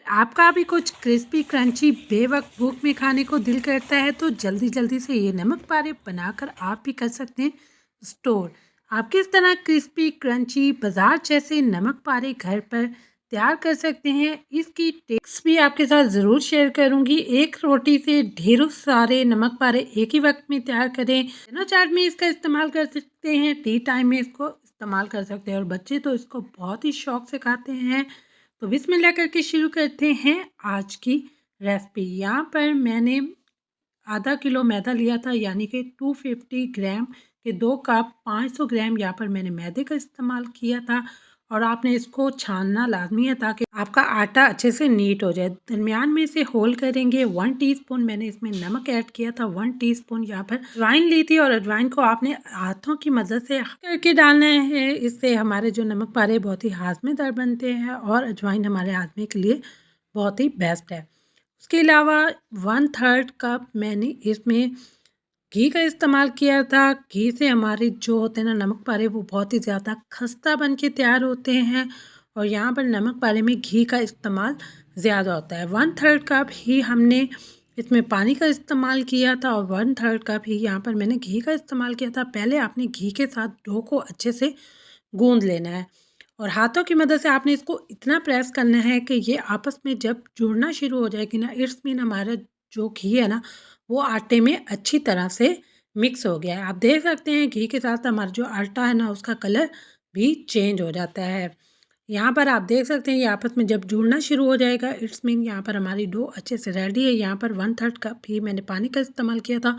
आपका भी कुछ क्रिस्पी क्रंची बेवक्त भूख में खाने को दिल करता है तो जल्दी जल्दी से ये नमक पारे बनाकर आप भी कर सकते हैं स्टोर। आप किस तरह क्रिस्पी क्रंची बाजार जैसे नमक पारे घर पर तैयार कर सकते हैं, इसकी टिप्स भी आपके साथ ज़रूर शेयर करूंगी। एक रोटी से ढेरों सारे नमक पारे एक ही वक्त में तैयार करें। डिनर चाट में इसका इस्तेमाल कर सकते हैं, टी टाइम में इसको इस्तेमाल कर सकते हैं और बच्चे तो इसको बहुत ही शौक से खाते हैं। तो बिस्मिल्लाह करके शुरू करते हैं आज की रेसिपी। यहाँ पर मैंने आधा किलो मैदा लिया था, यानी कि 250 ग्राम के 2 कप 500 ग्राम यहाँ पर मैंने मैदे का इस्तेमाल किया था। और आपने इसको छानना लाजमी है ताकि आपका आटा अच्छे से नीट हो जाए। दरमियान में से होल करेंगे। 1 टीस्पून मैंने इसमें नमक ऐड किया था। 1 टीस्पून यहाँ पर अजवाइन ली थी और अजवाइन को आपने हाथों की मदद से करके डालना है। इससे हमारे जो नमक पारे बहुत ही हाजमेदार बनते हैं और अजवाइन हमारे हाजमे के लिए बहुत ही बेस्ट है। उसके अलावा 1/3 कप मैंने इसमें घी का इस्तेमाल किया था। घी से हमारे जो होते हैं ना नमक पारे, वो बहुत ही ज़्यादा खस्ता बन के तैयार होते हैं और यहाँ पर नमक पारे में घी का इस्तेमाल ज़्यादा होता है। 1/3 कप ही हमने इसमें पानी का इस्तेमाल किया था और 1/3 कप ही यहाँ पर मैंने घी का इस्तेमाल किया था। पहले आपने घी के साथ डो को अच्छे से गूंद लेना है और हाथों की मदद से आपने इसको इतना प्रेस करना है कि ये आपस में जब जुड़ना शुरू हो जाएगी ना, इट्स मीन हमारा जो घी है ना वो आटे में अच्छी तरह से मिक्स हो गया है। आप देख सकते हैं घी के साथ हमारा जो आटा है ना उसका कलर भी चेंज हो जाता है। यहाँ पर आप देख सकते हैं ये आपस में जब जुड़ना शुरू हो जाएगा, इट्स मीन यहाँ पर हमारी डो अच्छे से रेडी है। यहाँ पर 1/3 कप ही मैंने पानी का इस्तेमाल किया था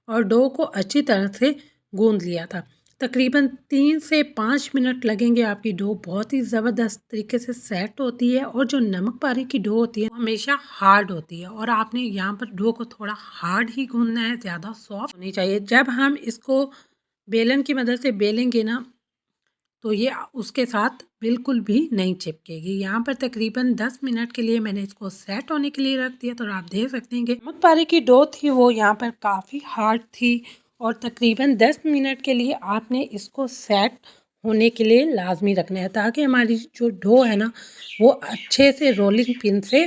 और डो को अच्छी तरह से गूंद लिया था। तकरीबन 3 से 5 मिनट लगेंगे। आपकी डो बहुत ही ज़बरदस्त तरीके से सेट होती है और जो नमक पारे की डो होती है वो हमेशा हार्ड होती है और आपने यहाँ पर डो को थोड़ा हार्ड ही गूंदना है, ज़्यादा सॉफ्ट होनी चाहिए। जब हम इसको बेलन की मदद से बेलेंगे ना तो ये उसके साथ बिल्कुल भी नहीं चिपकेगी। यहाँ पर तकरीबन 10 मिनट के लिए मैंने इसको सेट होने के लिए रख दिया। तो आप देख सकते हैं कि नमक पारे की डो थी वो यहाँ पर काफ़ी हार्ड थी और तकरीबन 10 मिनट के लिए आपने इसको सेट होने के लिए लाजमी रखना है ताकि हमारी जो डो है ना वो अच्छे से रोलिंग पिन से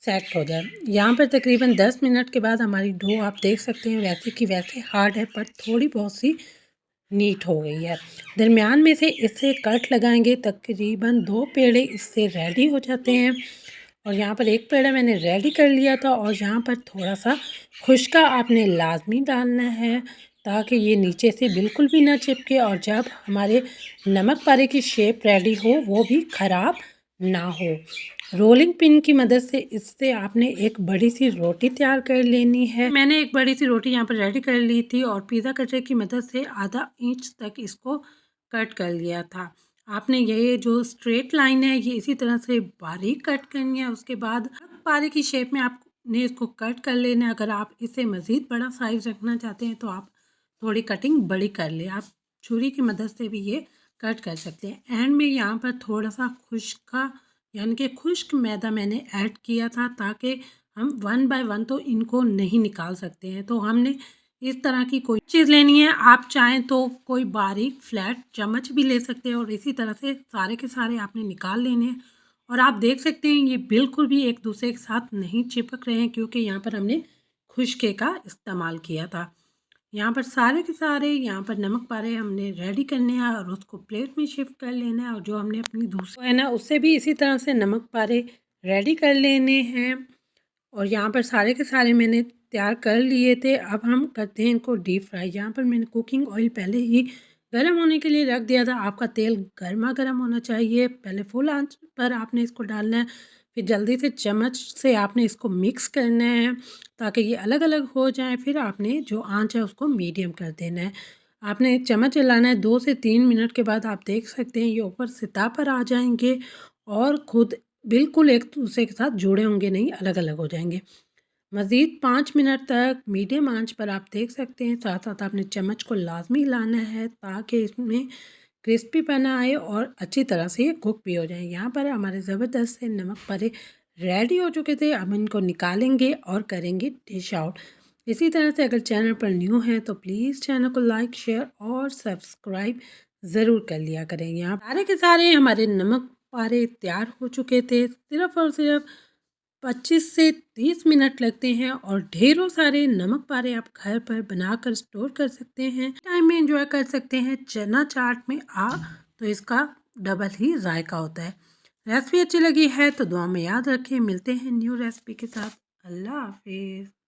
सेट हो जाए। यहाँ पर तकरीबन 10 मिनट के बाद हमारी डो आप देख सकते हैं वैसे की वैसे हार्ड है पर थोड़ी बहुत सी नीट हो गई है। दरमियान में से इससे कट लगाएंगे, तकरीबन 2 पेड़े इससे रेडी हो जाते हैं और यहाँ पर एक पेड़ा मैंने रेडी कर लिया था और यहाँ पर थोड़ा सा खुश्का आपने लाजमी डालना है ताकि ये नीचे से बिल्कुल भी ना चिपके और जब हमारे नमक पारे की शेप रेडी हो वो भी ख़राब ना हो। रोलिंग पिन की मदद से इससे आपने एक बड़ी सी रोटी तैयार कर लेनी है। मैंने एक बड़ी सी रोटी यहाँ पर रेडी कर ली थी और पिज़्ज़ा कटर की मदद से आधा इंच तक इसको कट कर लिया था। आपने ये जो स्ट्रेट लाइन है ये इसी तरह से बारीक कट करनी है। उसके बाद पारे की शेप में आपने इसको कट कर लेना है। अगर आप इसे मज़ीद बड़ा साइज़ रखना चाहते हैं तो आप थोड़ी कटिंग बड़ी कर ले। आप छुरी की मदद से भी ये कट कर सकते हैं। एंड में यहाँ पर थोड़ा सा खुश्का यानी कि खुश्क मैदा मैंने ऐड किया था ताकि हम 1 बाय 1 तो इनको नहीं निकाल सकते हैं। तो हमने इस तरह की कोई चीज़ लेनी है, आप चाहें तो कोई बारीक फ्लैट चम्मच भी ले सकते हैं और इसी तरह से सारे के सारे आपने निकाल लेने हैं। और आप देख सकते हैं ये बिल्कुल भी एक दूसरे के साथ नहीं चिपक रहे हैं क्योंकि यहाँ पर हमने खुश्के का इस्तेमाल किया था। यहाँ पर सारे के सारे यहाँ पर नमक पारे हमने रेडी करने हैं और उसको प्लेट में शिफ्ट कर लेना है और जो हमने अपनी दूसरी है ना उससे भी इसी तरह से नमक पारे रेडी कर लेने हैं। और यहाँ पर सारे के सारे मैंने तैयार कर लिए थे। अब हम करते हैं इनको डीप फ्राई। यहाँ पर मैंने कुकिंग ऑयल पहले ही गर्म होने के लिए रख दिया था। आपका तेल गर्मा गर्म होना चाहिए। पहले फुल आंच पर आपने इसको डालना है, फिर जल्दी से चम्मच से आपने इसको मिक्स करना है ताकि ये अलग अलग हो जाए। फिर आपने जो आंच है उसको मीडियम कर देना है। आपने चम्मच चलाना है। 2 से 3 मिनट के बाद आप देख सकते हैं ये ऊपर सतह पर आ जाएंगे और ख़ुद बिल्कुल एक दूसरे के साथ जुड़े होंगे नहीं, अलग अलग हो जाएंगे। मज़ीद 5 मिनट तक मीडियम आंच पर आप देख सकते हैं। साथ साथ आपने चम्मच को लाजमी हिलाना है ताकि इसमें क्रिस्पीपन आए और अच्छी तरह से ये कुक भी हो जाए। यहाँ पर हमारे ज़बरदस्त से नमक पारे रेडी हो चुके थे। अब इनको निकालेंगे और करेंगे डिश आउट। इसी तरह से अगर चैनल पर न्यू हैं तो प्लीज़ चैनल को लाइक शेयर और सब्सक्राइब ज़रूर कर लिया करें। यहाँ सारे के सारे हमारे नमक पारे तैयार हो चुके थे। सिर्फ और सिर्फ 25 से 30 मिनट लगते हैं और ढेरों सारे नमक पारे आप घर पर बनाकर स्टोर कर सकते हैं। टाइम में एंजॉय कर सकते हैं। चना चाट में तो इसका डबल ही जायका होता है। रेसिपी अच्छी लगी है तो दुआ में याद रखें। मिलते हैं न्यू रेसिपी के साथ। अल्लाह हाफिज़।